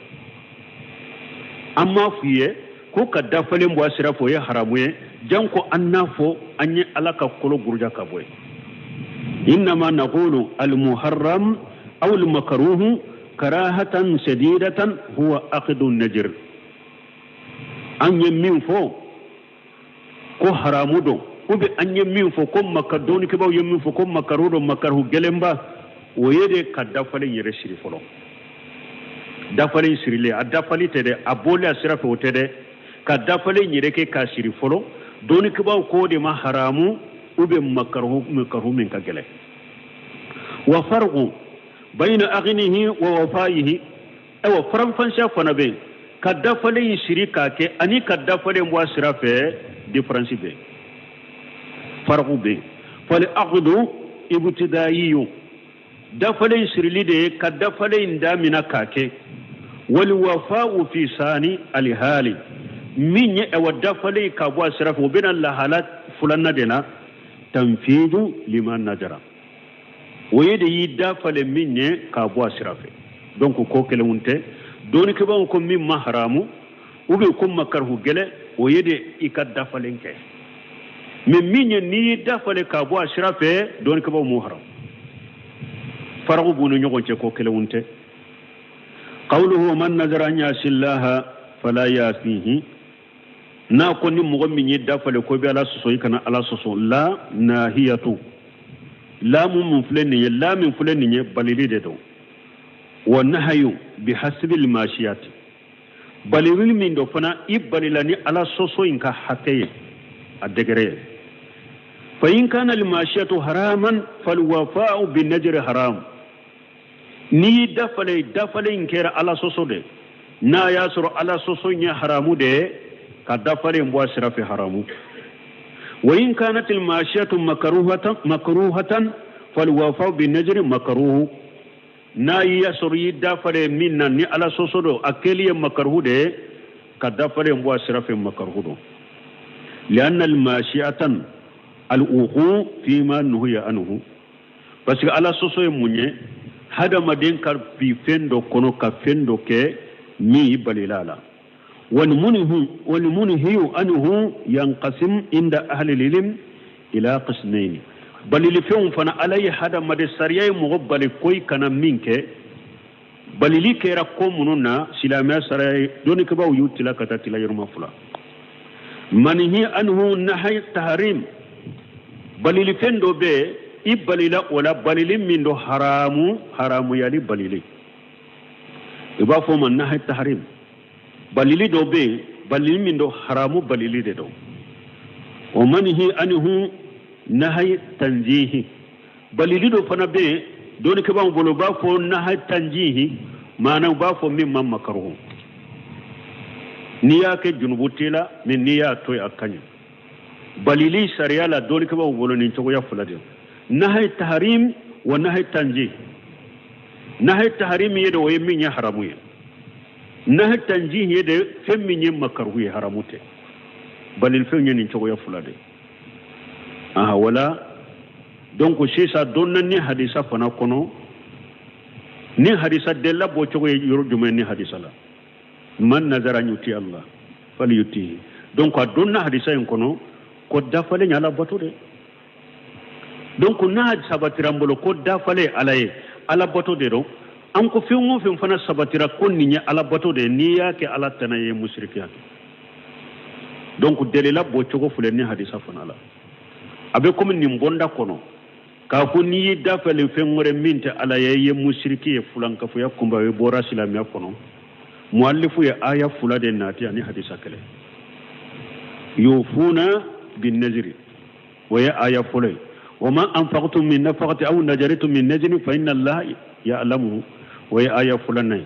Speaker 2: amma fiye ko kadda fale mbo sirafo ya haramu ye janko annafo anye alaka kolo gurja kabwe inma naqulu al muharram aw al makruh karahatan shadidatan huwa aqdu najr anye min fo ko haramudo ube anye min fo ko makadoni ke baw yemin fo ko makarudo makaru gelemba woyede kadafale yere shiri folo dafale shirile adafali tede abole asira fo tede kadafale yere ke ka shiri folo doni ke baw ko de ma haramu ube makaru min ka gele wa farqu bayna aghnihi wa wafaihi aw faram fansha fanabe kadafale shirika ke ani kadafale mwa sirafe difference be farqu be fal aqdu ibtidaiyu dafale shirilide kadafale ndamina kake wal wafa'u fi sani al hali minye e wadafale ka bwa sirafe bin al halat fulanna dena tanfidu liman najara woyede yi dafale minye ka bwa sirafe donc ko kele wonte doni ke ba ko min mahramu ube ko makarhu gele woyede ikaddafalenke min minye ni dafale ka bwa sirafe doni ke ba muhram farqu bunu nyogonce ko kele wonte qawluhu man nazara an yasillaha fala yasihi na ko ni mo minye dafale ko be ala soso ikana ala soso la nahiyatu la mun fulani la min fulani ne balili de do wa nahyu bihasbi almashiyati balili min do fana ibalilani ala soso inka hakaye adegere fa in kana almashiyatu haraman falwafa'u bin najri haram ni dafale inkera ala soso de na yasru ala soso nya haramu de ka dafale mbwa sirafi haramu وإن كانت الماشية مكروهة فالوفاء بالنجر مكروه ناي يسري دافر منا ني على سوسودو أكلي مكروه ده كدافر مباشرة مكروه لأن الماشية الوقوع فيما نهي عنه بس على سوسو مني هذا مدين كار بيفندو كونو كفندو كي مي بليلالا والمنهي أنه ينقسم عند أهل العلم إلى قسمين بل اللي فيهم فانا علي هذا مدى سريع مغبال كوي كان منك بل اللي كيرا كومنونا سلامة سريع دوني كباو يوتلا كتاتلا يرمى فلا منهي أنه نهي التحريم بل اللي فين دو بي إبالي ولا بل اللي من دو حرام يالي بل اللي إبافو من نهي التحريم balili do be balili min do haramu balili de do o manhi anhu nahay tanjihi balili do fana be doni ke bam bolo ba fo nahay tanjihi mana ba fo min mam makaruhu niya ke junubutila min niya to akanya balili sharia la doni ke bam bolo ni to ya fulade nahay tahrim wa nahay tanjih nahay tahrim yedo way min ya haramu ya nahi tanjih yede femminye makaruhu haramute balil fenye ni chogo ya fulade aha wala donc c'est ça donne ni hadisa fana kono ni hadisa della bo chogo yoro jume ni hadisa la man nazara nyuti Allah fali yuti donc adonna hadisa en kono ko dafale nyala batude donc na hadisa batirambolo ko dafale alaye ala batude do an ko fi mo fi fana sabatira konni nya ala bato de niya ke ala tanaye musrikiya donc delela bo chogo fuleni hadisa fana la abe comme ni bonda kono ka ko ni dafale fe ngore minte ala ye musriki fulan ka fu yakumba we bora silamiya kono muallifu ya aya fulade nati ani hadisa kale yufuna bin najri wa ya aya fulay وما أنفقتم من نفقة أو نجرتم من نجر فإن الله يعلمه وهي آية فلانة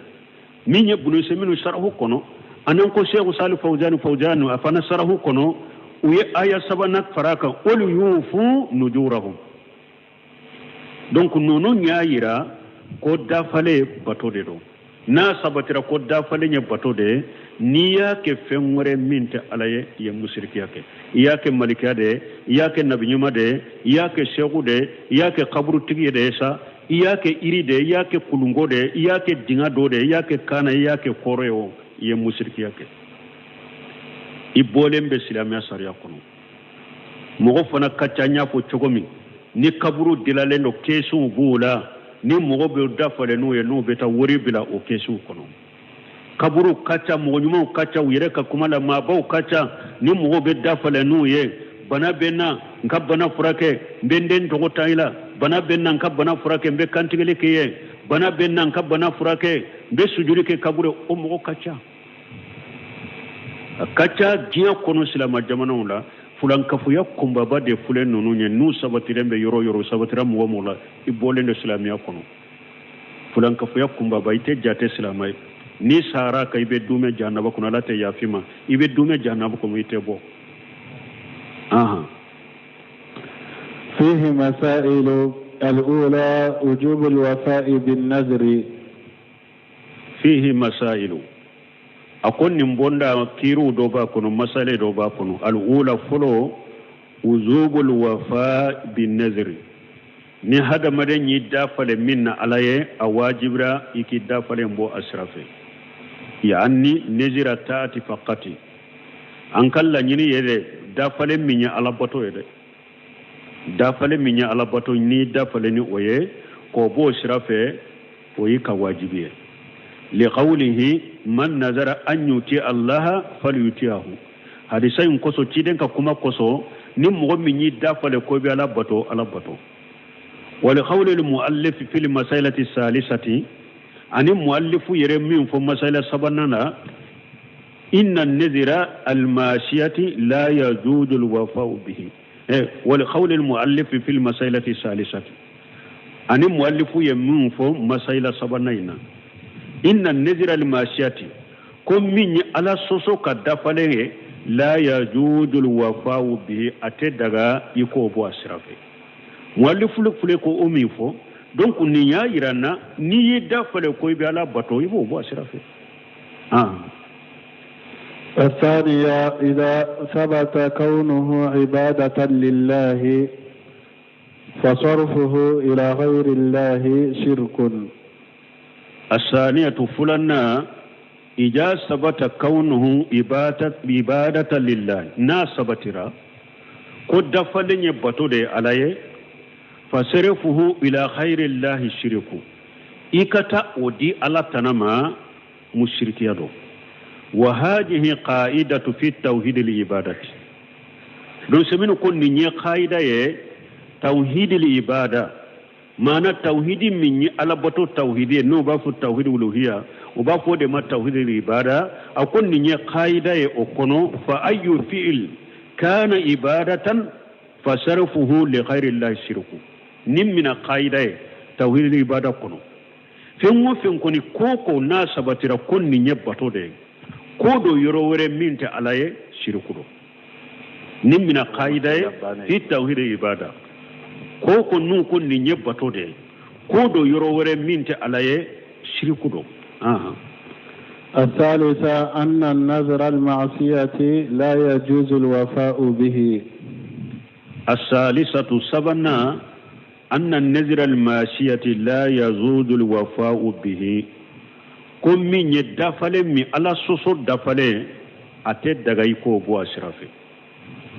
Speaker 2: من يبنو سمين شرحه كنو أنا أنكو شيخ صالح فوجان أفانا شرحه كنو وهي آية سبنك فراكا وليوفوا نجورهم donc nono nyaayira ko dafale batode do na sabatira ko dafale nya batode niya ke fengore minte alaye ye musriki yake yake malika de yake nabi nyuma de yake shehu de yake kabru tigi de sa yake iri de yake kulungo de yake dinga do de yake kana yake koreo ye musriki yake ibolembe silamiya sariya kono mogo fana kacanya fo chogomi ni kaburu dilale no kesu bula ni mogo be dafale no ye no beta wori bila o kesu kono kaburu kacha mogo nyuma kacha uyere ka kumala mabau kacha ni mogo be dafale no ye bana benna nka bana furake mbenden togo taila bana benna nka bana furake mbe kantigele keye bana benna nka bana furake mbe sujuri ke kabure o mogo kacha jiya kono silama jamana la fulan kafuya kumbaba de fulen nunu nye nu sabatirembe yoro sabatira mogo mola ibolende silamiya kono fulan kafuya kumbaba ite jate silamai ni sara ka ibe dume jannaba kono late yafima ibe dume jannaba kono ite bo
Speaker 1: فيه مسائل الأولى وجوب الوفاء بالنذر
Speaker 2: فيه مسائل أكون نبوندا كيرو دوبا كنو مسألة دوبا كنو الأولى فلو وجوب الوفاء بالنذر ni hada maden yi dafale minna alaye a wajibra iki dafale mbo asrafe ya anni nezira taati faqati an kalla nyini yede dafale minya alabato yede dafale minya alabato ni dafale ni oye ko bo asrafe o yi ka wajibiye li qawlihi man nazara an yuti Allah falyutihu hadisai koso ciden ka kuma koso ni mo minyi dafale ko bi alabato ولقول المؤلف في المسألة الثالثة أن المؤلف يرمي في مسألة سبننا إن النذر الماشية لا يجوز الوفاء به ولقول المؤلف في المسألة الثالثة أن المؤلف يرمي في مسألة سبننا إن النذر الماشية كم من على سوسك دفله لا يجوز الوفاء به أتدغى يكوب واسرافه wali fule ko omi fo donc ni ya irana ni yeda fale ko bi ala bato ibo bo asirafe
Speaker 1: الثانية إذا ثبت كونه عبادة لله فصرفه إلى غير الله شرك.
Speaker 2: الثانية فلنا إذا ثبت كونه عبادة لله نا ثبترا قد فلن يبطو دي عليه فصرفه إلى خير الله الشرك إكتا ودي على تنما مشرك يدو وهذه قاعدة في التوحيد العبادة لو سمين كن نية قاعدة توحيد العبادة معنى توحيد من على بطو توحيد نو بافو التوحيد الألوهية وبافو دما توحيد العبادة أكون نية قاعدة أكونو فأي فعل كان عبادة فصرفه لغير الله الشرك نمنا قاعدة توحيد العبادة كنو فين كوني كوكو ناسبتر كون نية بطو دي كودو يروور منت على شركو نمنا قاعدة في توحيد العبادة كوكو نو كون نية بطو دي كودو يروور منت على شركو
Speaker 1: الثالثة أن النذر المعصية لا يجوز الوفاء به.
Speaker 2: الثالثة سبنا أن النذر المعصية لا يجوز الوفاء به كم من يدفل من على سوسو دفل أتد دغيكو بو أسرافي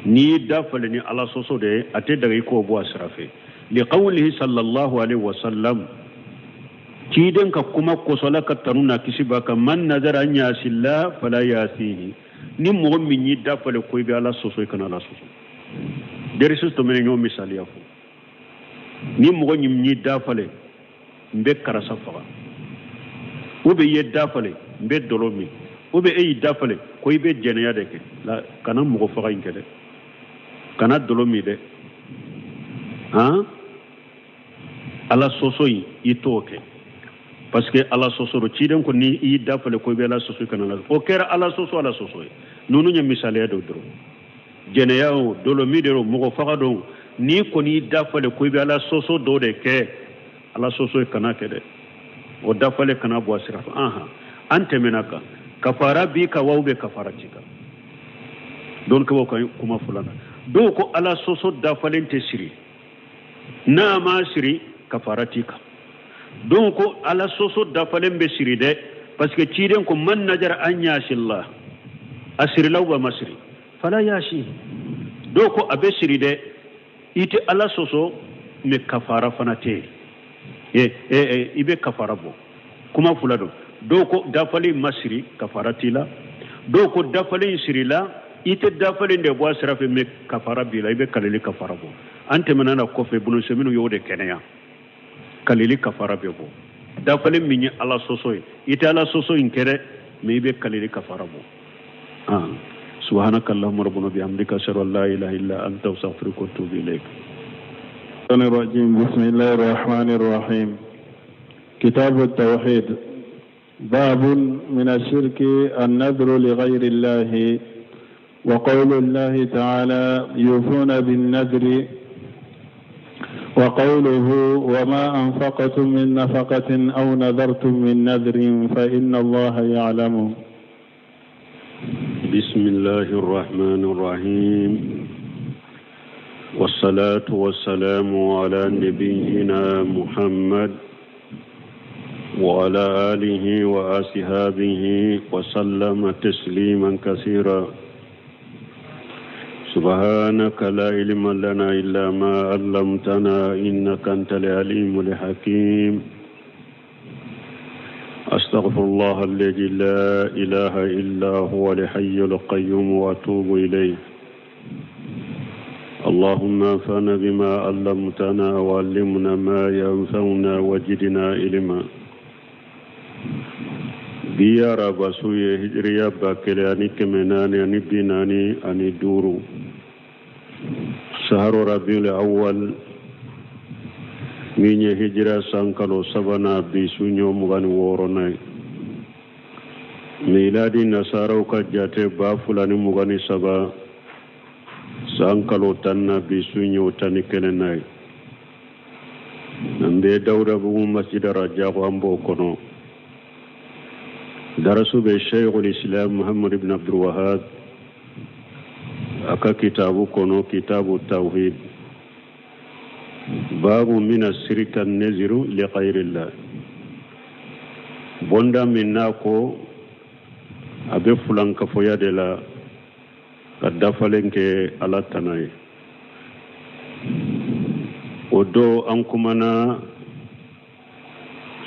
Speaker 2: ني دفل ني على سوسو دي أتد دغيكو بو أسرافي لقوله صلى الله عليه وسلم كيدن كما كسولا كتنونا كسبك من نذر أن يعصي الله فلا يعصيه ni mo min ni dafale ko be ala soso kana la soso der sisto men ñoo misal ya fu ni mo ñim ni dafale mbe karasa fa o be ye dafale mbe dolomi o be e dafale ko be jene ya de ke la kana mo fa inke de kana dolomi de ala soso yi itoke parce que ala soso ro ciden ko ni i dafale ko be ala soso kana la o kera ala soso nunu nya misale do dro jene yawo dolomi de ro mo fa do ni ko ni dafale ko be ala soso do de ke ala soso kana ke de o dafale kana bo asira ante menaka kafara bi ka wawbe kafara tika don ko kuma fulana do ko ala soso dafale te siri na ma siri kafara tika don ko ala soso dafale be siri de parce que ciden ko man najara an yashillah asiri law ba masri fala yashi doko abesiri de ite ala soso me kafara fanate ibe kafara bo kuma fulado doko dafali masiri kafara tila doko dafali sirila ite dafali de bo sirafe me kafara bila ibe kalili kafara bo ante manana kofe bunu seminu yode kenaya kalili kafara be bo dafali minni ala soso ite ala soso inkere me ibe kalili kafara bo سبحانك اللهم ربنا وبحمدك أشهد أن لا إله إلا أنت أستغفرك وأتوب إليك.
Speaker 1: بسم الله الرحمن الرحيم. كتاب التوحيد. باب من الشرك النذر لغير الله، وقول الله تعالى يوفون بالنذر، وقوله وما أنفقتم من نفقة أو نذرتم من نذر فإن الله يعلمه.
Speaker 2: بسم الله الرحمن الرحيم، والصلاة والسلام على نبينا محمد وعلى آله وأصحابه وسلم تسليما كثيرا. سبحانك لا علم لنا إلا ما علمتنا إنك أنت العليم الحكيم. أستغفر الله الذي لا إله إلا هو الحي القيوم وأتوب إليه. اللهم انفعنا بما علمتنا وعلمنا ما ينفعنا وزدنا علما. بيا رب سوي هجريا باكلاني كمناني أني بناني أني دورو شهر ربيع الأول minye hijira sankalo sabana bisunyo mugani woronai miladi nasara ka jate ba fulani mugani saba sankalo tanna bisunyo tani kenenai nambe dawda bu masjid raja ko ambo kono darasu be shaykhul islam muhammad ibn abdul wahhab aka kitabu kono kitabu tawhid. باب من الشرك النذر لغير الله. bonda minnako abe fulan kafoya de la kadda falenke ala tanay odo an kumana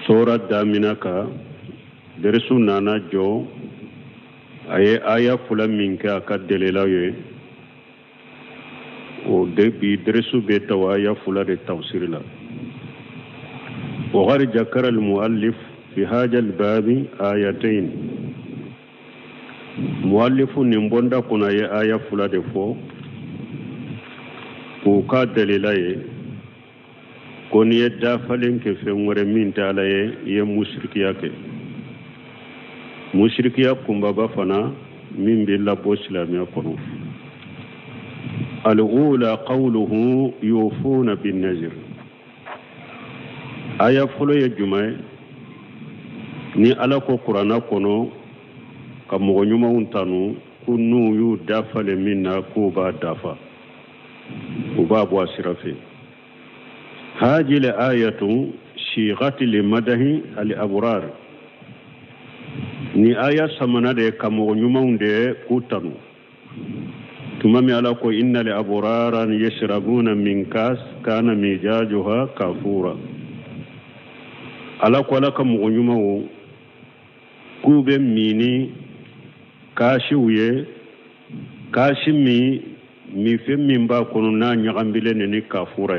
Speaker 2: sura daminaka dersu nana jo aye aya fulan minka akadelela ye o debi درسو بتوايا فلاد التفسير لا. وغير ذكر المؤلف في هذا الباب آيتين. مؤلف نمبوندا كنا آية فلاد فو وكاد دليلاي كوني دافلين كيف مرمين تعالى يمشركياك مشركيا كمبابا فنا من بالله بوسلامي كنو. الأولى قوله يوفون بالنذر. آية فلو يجمع ni ala ko qur'ana kono kam mo nyuma untanu kunu yu dafale minna ko ba dafa ko ba bo asirafi. هذه الآية شيغة لمدح الأبرار ni aya samana de kam mo nyuma unde kutanu tumami ala ko innal abrara yashrabuna min kas kana mijajuha kafura. ala ko ala kam onyuma wo kube mini kashi uye kashi mi fe mimba kono na nyagambile ni kafura.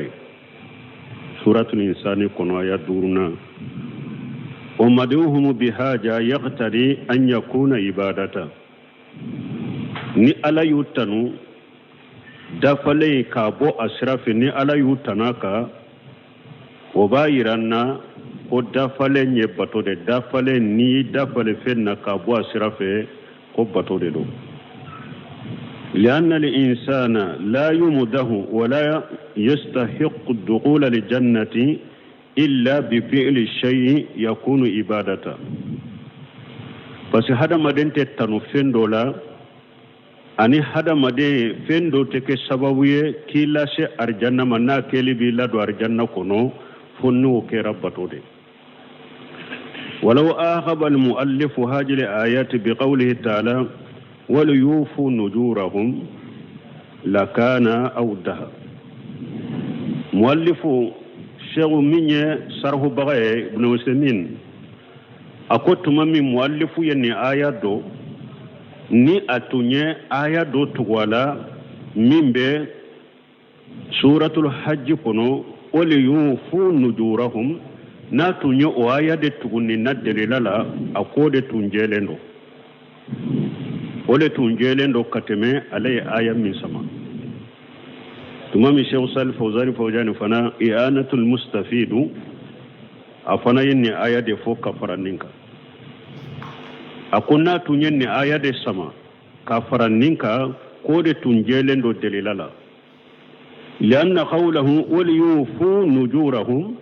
Speaker 2: suratul insani kono aya duruna ومدعوهم بهاجة يقتضي أن يكون عبادة. ni ala yutanu dafale ka bo asrafi ni ala yutana ka obayiranna o dafale nye bato de dafale ni dafale fenna ka bo asrafi ko bato de do. لأن الإنسان لا يمده ولا يستحق الدخول للجنة إلا بفعل الشيء يكون عبادة. بس هذا ما دنت تنفين دولا ani hada made fendo teke sababuye kila se arjanna manna keli bi ladu arjanna kono fonno ke rabbatode. ولو آخب المؤلف هذه الآيات بقوله تعالى وليوفوا نذورهم لكان أوضح. مؤلف الشيخ مني شرح بغي ابن عثيمين أكوت من مؤلف يعني آيات دو ni atunye aya do tugwala mimbe suratul hajj kono wali yufu nujurahum na tunye o aya de tugunni na delilala akode tunjelendo wale tunjelendo kateme alay aya min sama tumami Sheikh Salih Fawzani Fawjani fana i'anatul mustafidu afana yinni aya de fo kafaraninka akuna tunyen ni aya de sama kafaraninka kode tunjelen do delilala lianna qawluhu wal yufu nujurahum